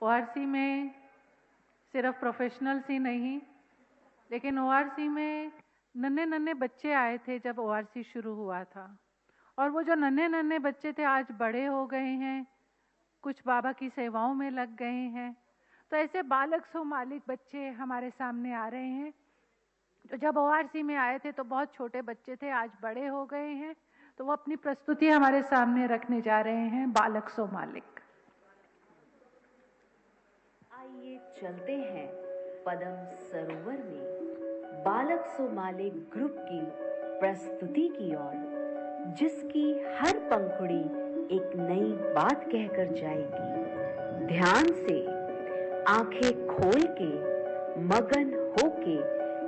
ORC में सिर्फ professionals ही नहीं, लेकिन ओआरसी में नन्हे नन्हे बच्चे आए थे जब ओआरसी शुरू हुआ था, और वो जो नन्हे नन्हे बच्चे थे आज बड़े हो गए हैं, कुछ बाबा की सेवाओं में लग गए हैं। तो ऐसे बालक सो मालिक बच्चे हमारे सामने आ रहे हैं, तो जब ओआरसी में आए थे तो बहुत छोटे बच्चे थे, आज बड़े हो गए हैं। तो वो अपनी प्रस्तुति हमारे सामने रखने जा रहे हैं, बालक सो मालिक। आइए चलते हैं पदम सरोवर में बालक सो मालिक ग्रुप की प्रस्तुति की ओर, जिसकी हर पंखुड़ी एक नई बात कहकर जाएगी। ध्यान से आंखें खोल के मगन होके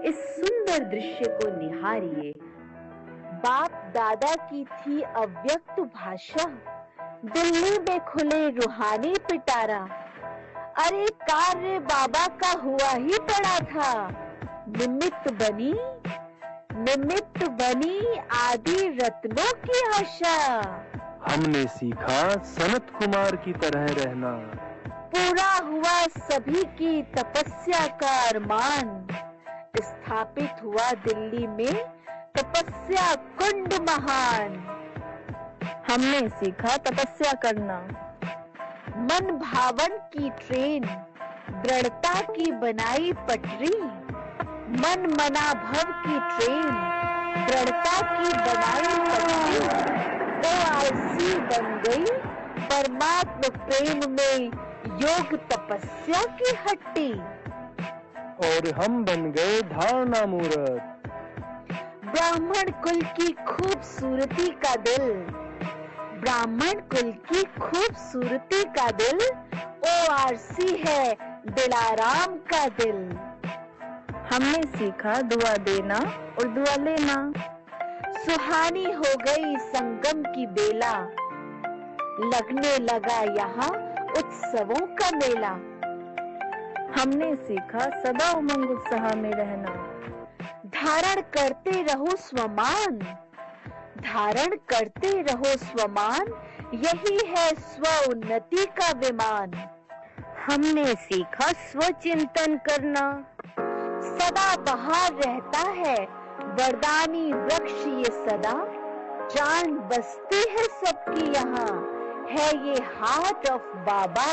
इस सुंदर दृश्य को निहारिए। बाप दादा की थी अव्यक्त भाषा, दिल्ली में खुले रूहानी पिटारा। अरे कार्य बाबा का हुआ ही पड़ा था, निमित्त बनी आदि रत्नों की आशा। हमने सीखा सनत कुमार की तरह रहना, पूरा हुआ सभी की तपस्या का अरमान। स्थापित हुआ दिल्ली में तपस्या कुंड महान। हमने सीखा तपस्या करना, मन भावन की ट्रेन दृढ़ता की बनाई पटरी। मन मना भव की ट्रेन दृढ़ता की बनाई पटरी। ओआरसी बन गई परमात्म प्रेम में योग तपस्या की हट्टी। और हम बन गए धारणा मूर्त, ब्राह्मण कुल की खूबसूरती का दिल। ब्राह्मण कुल की खूबसूरती का दिल ओआरसी है दिलाराम का दिल। हमने सीखा दुआ देना और दुआ लेना। सुहानी हो गई संगम की बेला, लगने लगा यहाँ उत्सवों का मेला। हमने सीखा सदा उमंग उत्साह में रहना। धारण करते रहो स्वमान, धारण करते रहो स्वमान, यही है स्व उन्नति का विमान। हमने सीखा स्वचिंतन करना। सदा बहार रहता है वरदानी वृक्ष ये सदा। जान बसती है सबकी यहाँ, है ये हार्ट ऑफ बाबा।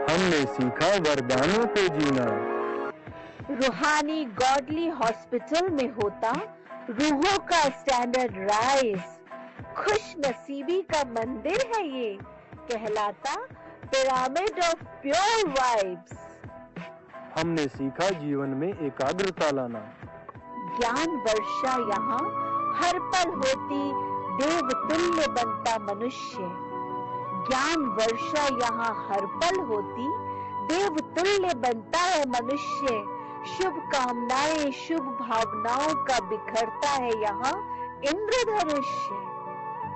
हमने सीखा वरदानों को जीना। रूहानी गॉडली हॉस्पिटल में होता रूहों का स्टैंडर्ड राइज। खुश नसीबी का मंदिर है ये, कहलाता पिरामिड ऑफ प्योर वाइब्स। हमने सीखा जीवन में एकाग्रता लाना। ज्ञान वर्षा यहाँ हर पल होती, देव तुल्य बनता मनुष्य। ज्ञान वर्षा यहाँ हर पल होती, देव तुल्य बनता है मनुष्य। शुभ कामनाएं शुभ भावनाओं का बिखरता है यहाँ इंद्रधनुष्य।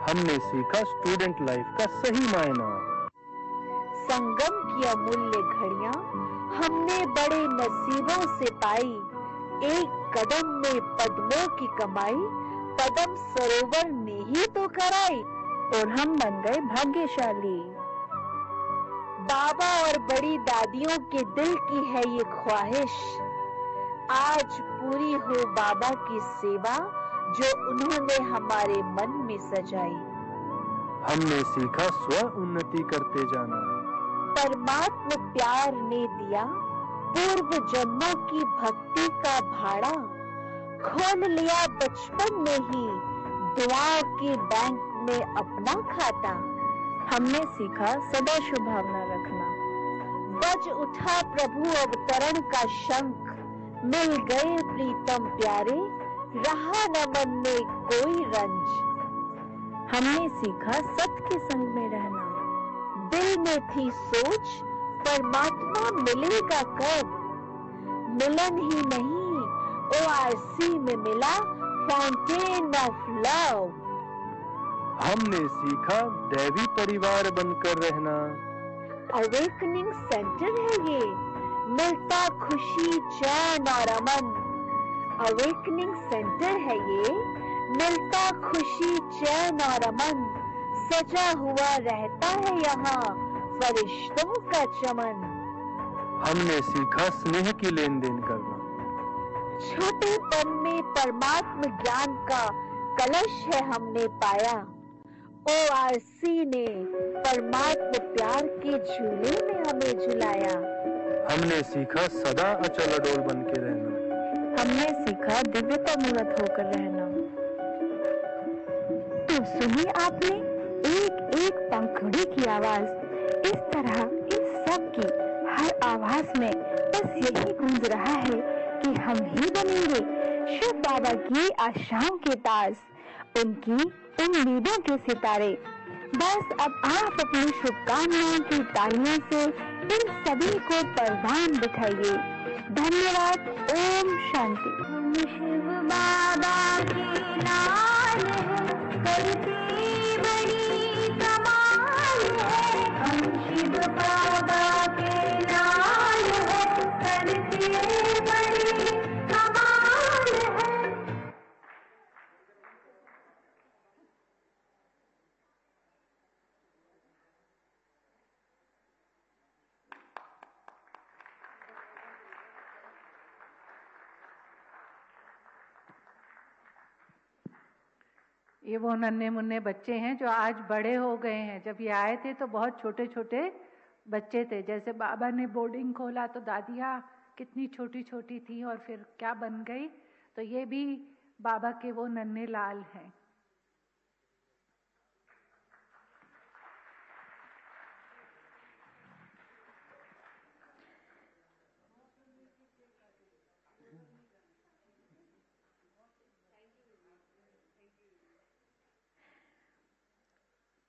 हमने सीखा स्टूडेंट लाइफ का सही मायना। संगम की अमूल्य घड़ियां हमने बड़े नसीबों से पाई। एक कदम में पद्मों की कमाई, पदम सरोवर ने ही तो कराई। और हम बन गए भाग्यशाली। बाबा और बड़ी दादियों के दिल की है ये ख्वाहिश, आज पूरी हो बाबा की सेवा जो उन्होंने हमारे मन में सजाई। हमने सीखा स्व उन्नति करते जाना। परमात्मा प्यार ने दिया पूर्व जन्मों की भक्ति का भाड़ा। खोल लिया बचपन में ही दुआओं के बैंक में अपना खाता। हमने सीखा सदा शुभ भावना रखना। बज उठा प्रभु अवतरण का शंख, मिल गए प्रीतम प्यारे, रहा न मन में कोई रंज। हमने सीखा सत्य के संग में रहना। दिल में थी सोच परमात्मा मिलेगा कब, मिलन ही नहीं ओआरसी में मिला फाउंटेन ऑफ लव। हमने सीखा दैवी परिवार बनकर रहना। अवेकनिंग सेंटर है ये, मिलता खुशी चैन और अमन। अवेकनिंग सेंटर है ये, मिलता खुशी चैन और अमन। सजा हुआ रहता है यहाँ फरिश्तों का चमन। हमने सीखा स्नेह की लेन देन करना। छोटेपन में परमात्म ज्ञान का कलश है हमने पाया। ORC ने परमात्म प्यार के झूले में हमें झुलाया। हमने सीखा सदा अचल अडोल बन के रहना। हमने सीखा दिव्यता मूर्त होकर रहना। तो सुनी आपने एक एक पंखुड़ी की आवाज। इस तरह इस सब की हर आवाज में बस यही गूंज रहा है कि हम ही बनेंगे शिव बाबा की आशाओं के ताज, उनकी उम्मीदों के सितारे। बस अब आप अपनी शुभकामनाओं की तालियों से इन सभी को परवान बिठाइए। धन्यवाद। ओम शांति। हम शिव बाबा के लाल हैं, करते बड़ी कमाल है। हम शिव बाबा के लाल हैं, करते बड़ी कमाल है। ये वो नन्हे मुन्ने बच्चे हैं जो आज बड़े हो गए हैं। जब ये आए थे तो बहुत छोटे छोटे बच्चे थे। जैसे बाबा ने बोर्डिंग खोला तो दादियाँ कितनी छोटी छोटी थी और फिर क्या बन गई। तो ये भी बाबा के वो नन्हे लाल हैं।